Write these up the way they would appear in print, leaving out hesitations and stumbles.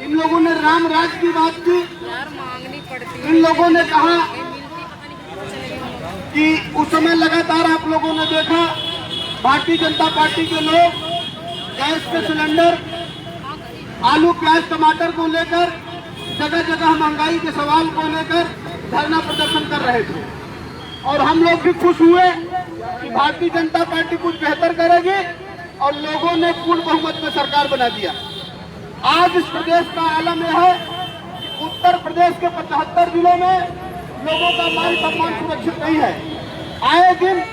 इन लोगों ने राम राज की बात की। इन लोगों ने कहा कि उस समय लगातार आप लोगों ने देखा भारतीय जनता पार्टी के लोग गैस के सिलेंडर, आलू प्याज टमाटर को लेकर, जगह जगह महंगाई के सवाल को लेकर धरना प्रदर्शन कर रहे थे। और हम लोग भी खुश हुए कि भारतीय जनता पार्टी कुछ बेहतर करेगी और लोगों ने पूर्ण बहुमत में सरकार बना दिया। आज इस प्रदेश का आलम यह है कि उत्तर प्रदेश के 75 जिलों में लोगों का मान सम्मान सुरक्षित नहीं है। आए दिन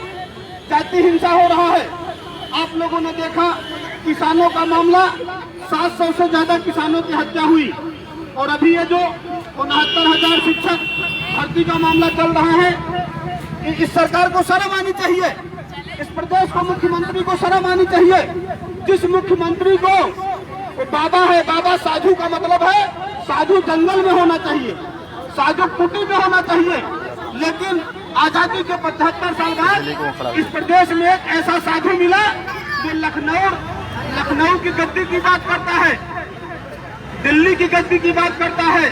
जाति हिंसा हो रहा है। आप लोगों ने देखा किसानों का मामला, 700 से ज्यादा किसानों की हत्या हुई। और अभी ये जो 69,000 शिक्षक भर्ती का मामला चल रहा है, इस सरकार को शर्म आनी चाहिए। इस प्रदेश को मुख्यमंत्री को शर्म आनी चाहिए। जिस मुख्यमंत्री को बाबा है, बाबा साधु का मतलब है साधु जंगल में होना चाहिए, साधु कुटी में होना चाहिए। लेकिन आजादी के 75 साल बाद इस प्रदेश में एक ऐसा साधु मिला जो लखनऊ की गद्दी की बात करता है, दिल्ली की गद्दी की बात करता है।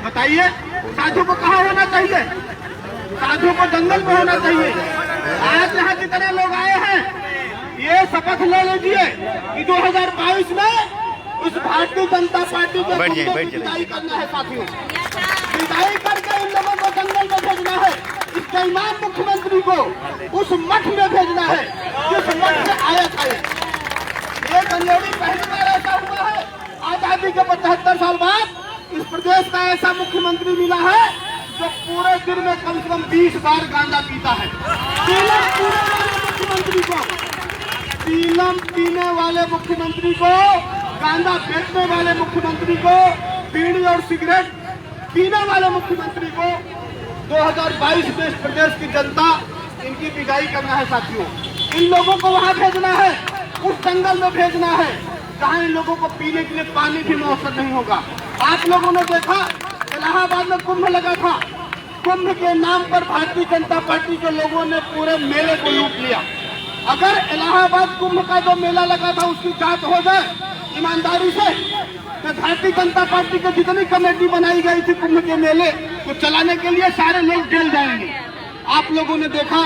बताइए साधु को कहाँ होना चाहिए? साधु को जंगल में होना चाहिए। आज यहाँ जितने लोग आए हैं, ये शपथ ले लीजिए कि 2022 में इस भारतीय जनता पार्टी के विदाई करना है। साथियों, विदाई करके इन लोगों को जंगल में भेजना है। इस बेईमान मुख्यमंत्री को उस मठ में भेजना है जिस मठ से आया था। ये गंजौली पहली बार ऐसा हुआ है आजादी के 75 साल बाद इस प्रदेश का ऐसा मुख्यमंत्री मिला है जो पूरे दिन में कम से कम 20 बार गांजा पीता है। पीलम पीने वाले मुख्यमंत्री को, गांजा बेचने वाले मुख्यमंत्री को, बीड़ी और सिगरेट पीने वाले मुख्यमंत्री को 2022 में इस प्रदेश की जनता इनकी विदाई करना है। साथियों, इन लोगों को वहां भेजना है, उस जंगल में भेजना है जहां इन लोगों को पीने के लिए पानी भी मौसर नहीं होगा। आप लोगों ने देखा इलाहाबाद में कुंभ लगा था। कुंभ के नाम पर भारतीय जनता पार्टी के लोगों ने पूरे मेले को लूट लिया। अगर इलाहाबाद कुंभ का जो मेला लगा था उसकी जांच हो जाए ईमानदारी से, तो भारतीय जनता पार्टी की जितनी कमेटी बनाई गई थी कुंभ के मेले को चलाने के लिए, सारे लोग जेल जाएंगे। आप लोगों ने देखा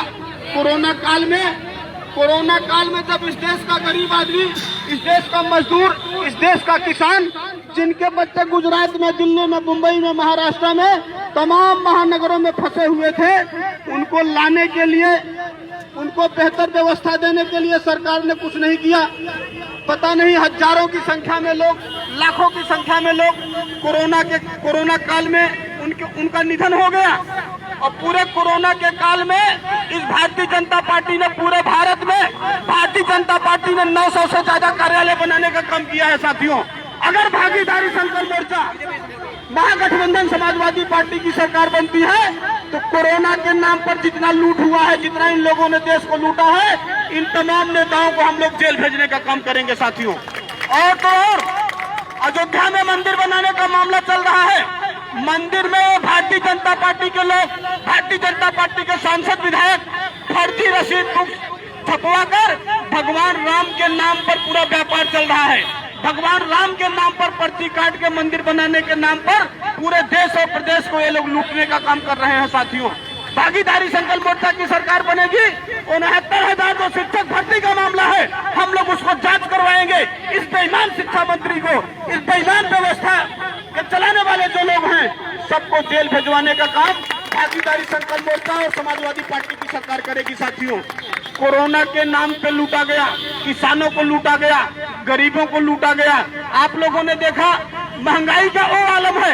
कोरोना काल में जब इस देश का गरीब आदमी, इस देश का मजदूर, इस देश का किसान, जिनके बच्चे गुजरात में, दिल्ली में, मुंबई में, महाराष्ट्र में, तमाम महानगरों में फंसे हुए थे, उनको लाने के लिए, उनको बेहतर व्यवस्था देने के लिए सरकार ने कुछ नहीं किया। पता नहीं हजारों की संख्या में लोग, लाखों की संख्या में लोग कोरोना काल में उनका निधन हो गया। और पूरे कोरोना के काल में इस भारतीय जनता पार्टी ने पूरे भारत में, भारतीय जनता पार्टी ने 900 से ज्यादा कार्यालय बनाने का काम किया है। साथियों, अगर भागीदारी संकल्प मोर्चा, महागठबंधन समाजवादी पार्टी की सरकार बनती है तो कोरोना के नाम पर जितना लूट हुआ है, जितना इन लोगों ने देश को लूटा है, इन तमाम नेताओं को हम लोग जेल भेजने का काम करेंगे। साथियों, और तो और अयोध्या में मंदिर बनाने का मामला चल रहा है। मंदिर में भारतीय जनता पार्टी के लोग, भारतीय जनता पार्टी के सांसद विधायक फर्जी रसीद बुक छपवा कर भगवान राम के नाम पर पूरा व्यापार चल रहा है। भगवान राम के नाम पर पर्ची काट के मंदिर बनाने के नाम पर पूरे देश और प्रदेश को ये लोग लूटने का काम कर रहे हैं। साथियों, भागीदारी संकल्प मोर्चा की सरकार बनेगी। 69,000 जो शिक्षक भर्ती का मामला है, हम लोग उसको जांच करवाएंगे। इस बेईमान शिक्षा मंत्री को, इस बेईमान व्यवस्था के चलाने वाले जो लोग हैं, सबको जेल भिजवाने का काम भागीदारी संकल्प मोर्चा और समाजवादी पार्टी की सरकार करेगी। साथियों, कोरोना के नाम पे लूटा गया, किसानों को लूटा गया, गरीबों को लूटा गया। आप लोगों ने देखा महंगाई का वो आलम है,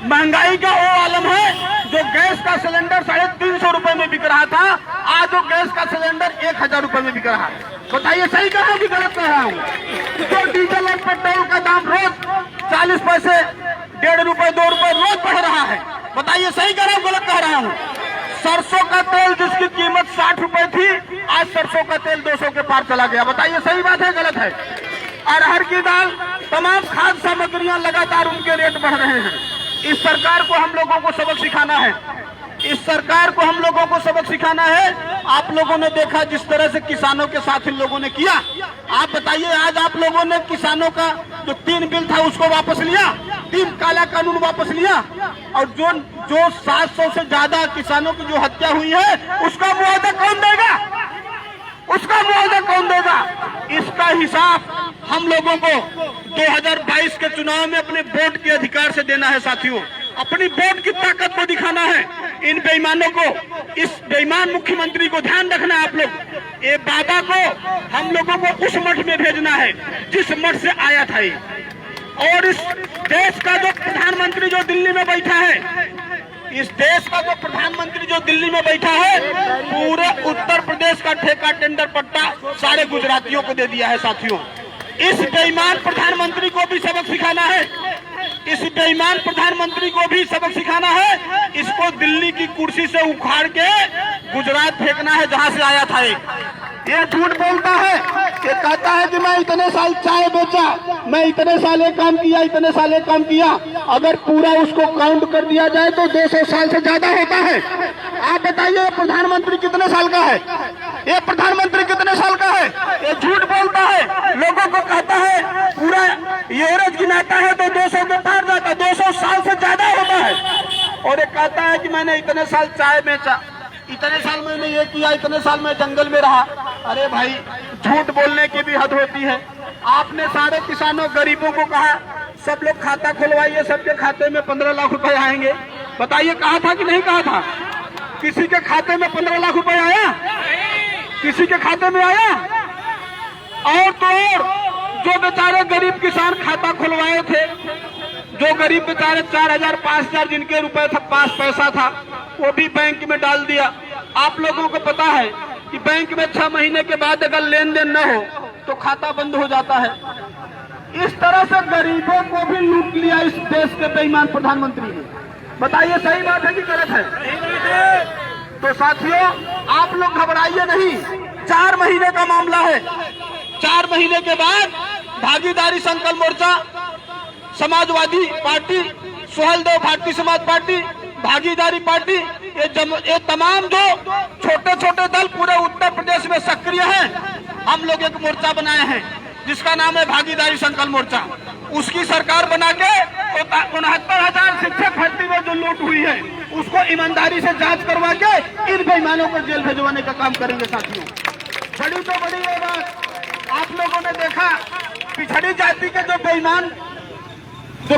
महंगाई का वो आलम है जो गैस का सिलेंडर 350 रुपए में बिक रहा था, आज वो गैस का सिलेंडर 1000 रुपए में बिक रहा है। बताइए सही कह रहा हूँ कि गलत कह रहा हूँ? तो डीजल और पेट्रोल का दाम रोज 40 पैसे, 1.5 रुपए, 2 रुपए रोज बढ़ रहा है। बताइए सही कह रहा हूँ गलत कह रहा हूँ? सरसों का तेल जिसकी कीमत 60 रुपए थी, आज सरसों का तेल 200 के पार चला गया। बताइए सही बात है गलत है? अरहर की दाल, तमाम खाद्य सामग्रियां लगातार उनके रेट बढ़ रहे हैं। इस सरकार को हम लोगों को सबक सिखाना है। इस सरकार को हम लोगों को सबक सिखाना है। आप लोगों ने देखा जिस तरह से किसानों के साथ इन लोगों ने किया। आप बताइए, आज आप लोगों ने किसानों का जो 3 बिल था उसको वापस लिया, 3 काला कानून वापस लिया, और जो 700 से ज्यादा किसानों की जो हत्या हुई है उसका मुआवजा कौन देगा? उसका मुआवजा कौन देगा? इसका हिसाब हम लोगों को 2022 के चुनाव में अपने वोट के अधिकार से देना है साथियों। अपनी वोट की ताकत को दिखाना है इन बेईमानों को। इस बेईमान मुख्यमंत्री को ध्यान रखना है आप लोग। ये बाबा को हम लोगों को उस मठ में भेजना है जिस मठ से आया था ये। और इस देश का जो प्रधानमंत्री जो दिल्ली में बैठा है, इस देश का जो प्रधानमंत्री जो दिल्ली में बैठा है, पूरे उत्तर प्रदेश का ठेका टेंडर पट्टा सारे गुजरातियों को दे दिया है साथियों। इस बेईमान प्रधानमंत्री को भी सबक सिखाना है। इस बेईमान प्रधानमंत्री को भी सबक सिखाना है। इसको दिल्ली की कुर्सी से उखाड़ के गुजरात फेंकना है जहां से आया था। ये झूठ बोलता है, ये कहता है कि मैं इतने साल चाय बेचा, मैं इतने साल ये काम किया, इतने साल ये काम किया। अगर पूरा उसको काउंट कर दिया जाए तो 200 साल से ज्यादा होता है। आप बताइए ये प्रधानमंत्री कितने साल का है? ये प्रधानमंत्री कितने साल का है? ये झूठ बोलता है, लोगों को कहता है पूरा एवरेज गिनाता है तो 200 के पार जाता है, 200 साल से ज्यादा होता है। और ये कहता है कि मैंने इतने साल चाय बेचा, इतने साल मैंने ये किया, इतने साल मैं जंगल में रहा। अरे भाई, झूठ बोलने की भी हद होती है। आपने सारे किसानों गरीबों को कहा सब लोग खाता खुलवाइए, सबके खाते में 15 लाख रुपए आएंगे। बताइए, कहा था कि नहीं कहा था? किसी के खाते में 15 लाख रुपए आया? किसी के खाते में आया? और तो और जो बेचारे गरीब किसान खाता खुलवाए थे, जो गरीब बेचारे 4000 5000 जिनके रुपए था, पास पैसा था, वो भी बैंक में डाल दिया। आप लोगों को पता है कि बैंक में 6 महीने के बाद अगर लेन देन न हो तो खाता बंद हो जाता है। इस तरह से गरीबों को भी लूट लिया इस देश के बेईमान प्रधानमंत्री ने। बताइए, सही बात है कि गलत है? तो साथियों, आप लोग घबराइए नहीं। 4 महीने का मामला है। 4 महीने के बाद भागीदारी संकल्प मोर्चा, समाजवादी पार्टी, सुहेलदेव भारतीय समाज पार्टी, भागीदारी पार्टी, ये तमाम जो छोटे छोटे दल पूरे उत्तर प्रदेश में सक्रिय हैं, हम लोग एक मोर्चा बनाए हैं जिसका नाम है भागीदारी संकल्प मोर्चा। उसकी सरकार बना के 69,000 शिक्षक भर्ती में जो लूट हुई है उसको ईमानदारी से जांच करवा के इन बेईमानों को जेल भिजवाने का काम करेंगे साथियों। बड़ी तो बड़ी ये बात आप लोगों ने देखा, पिछड़ी जाति के जो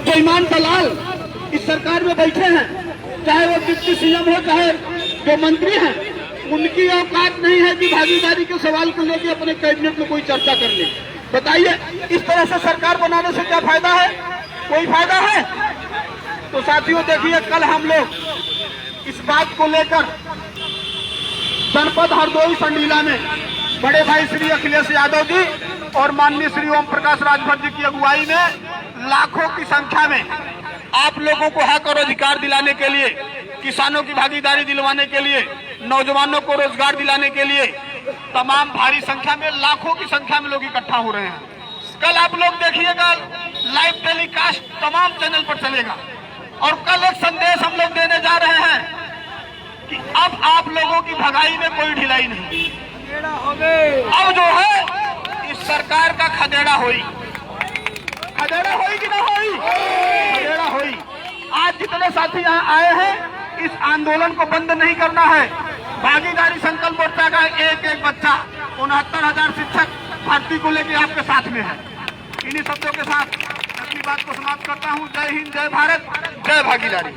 बेईमान दलाल इस सरकार में बैठे हैं, चाहे वो डिप्टी सीएम हो, चाहे जो मंत्री हैं, उनकी औकात नहीं है कि भागीदारी के सवाल को लेकर अपने कैबिनेट में कोई चर्चा कर ले। बताइए, इस तरह से सरकार बनाने से क्या फायदा है? कोई फायदा है? तो साथियों देखिए, कल हम लोग इस बात को लेकर जनपद हरदोई संडीला में बड़े भाई श्री अखिलेश यादव जी और माननीय श्री ओम प्रकाश राजभर जी की अगुवाई में लाखों की संख्या में आप लोगों को हक और अधिकार दिलाने के लिए, किसानों की भागीदारी दिलवाने के लिए, नौजवानों को रोजगार दिलाने के लिए तमाम भारी संख्या में, लाखों की संख्या में लोग इकट्ठा हो रहे हैं। कल आप लोग देखिएगा, लाइव टेलीकास्ट तमाम चैनल पर चलेगा। और कल एक संदेश हम लोग देने जा रहे हैं कि अब आप लोगों की भगाई में कोई ढिलाई नहीं। अब जो है इस सरकार का खदेड़ा होई। खदेड़ा होई कि ना होई? खदेड़ा होई। आज जितने साथी यहाँ आए हैं, इस आंदोलन को बंद नहीं करना है। भागीदारी संकल्प मोर्चा का एक एक बच्चा 69,000 शिक्षक भर्ती को लेकर आपके साथ में है। इन्हीं शब्दों के साथ अपनी बात को समाप्त करता हूँ। जय हिंद, जय भारत, जय भागीदारी।